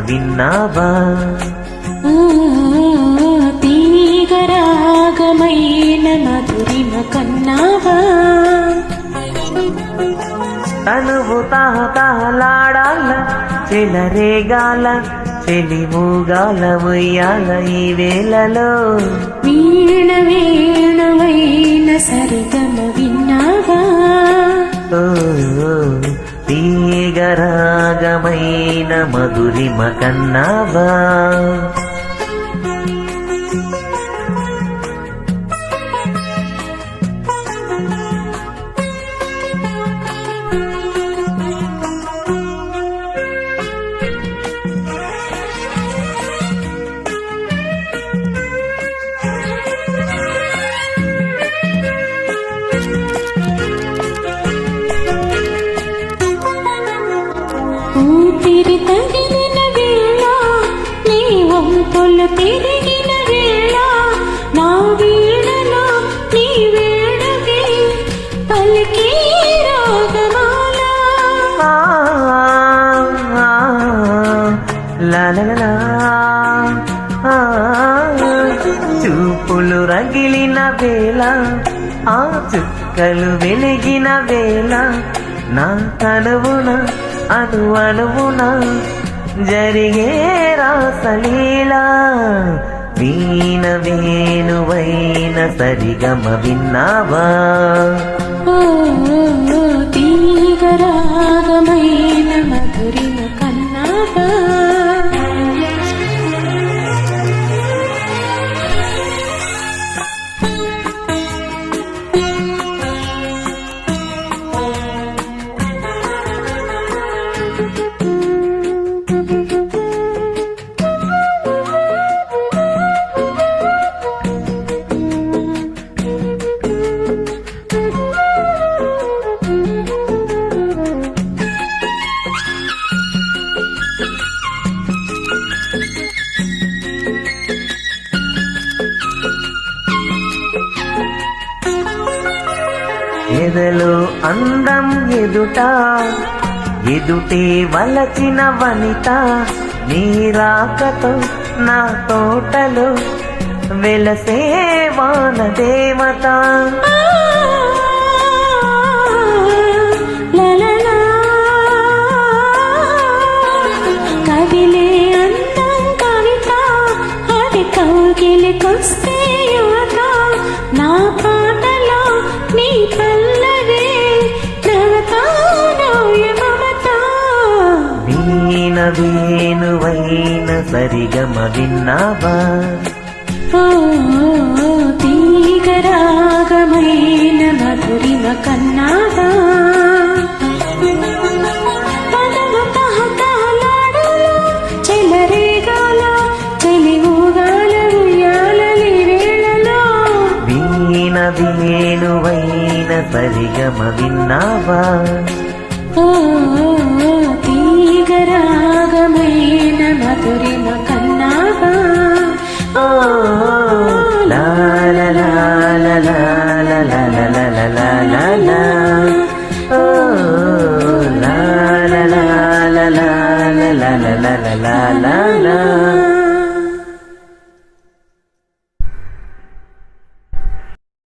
విన్నావా? తీగరాగమైన మధురిమ కన్నావా? తనువు తహతహలాడాల చెలరేగాల చెలిమూగాల ఉయ్యాల ఈ వేళలో వీణ వేణువైన సరిగమ విన్నావా? తీగరాగమైన మధురిమ కన్నావా? ఊపిరి తగిలిన వేళ నీ వంపులు తిరిగిన వేళ నా వీణలో నీ వేణుగే పలికి రాగమాల. చూపులు రగిలిన వేళ ఆ చుక్కలు వెలిగిన వేళ నా తనువున అణువున జరిగే రాసలీలా వీణ వేణువైన సరిగమ విన్నావా? తీగరాగమైన మధురిమ కన్నావా? ఎదలో అందం ఎదుటే వలచిన వనిత నీ రాకతో నా తోటలో వెలసే వాన దేవత. కవిలే అందం కవిత అది కౌగిలికొస్తే యువత నా పాటలో నీ పల్లవే నవతానోయ మమత. వీణ వేణువైన సరిగమ విన్నావా? తీగరాగమైన మధురిమ కన్నావా? పదము తహతహలాడాల చెలరేగాల చెలిమూగాల ఉయ్యాలలి వేళలో వీణ వేణువైన సరిగమ విన్నావా? తీగరాగమైన మధురిమ కన్నావా? La la la la la la la la la la la la la. Oh la la la la la la la la la la la la la.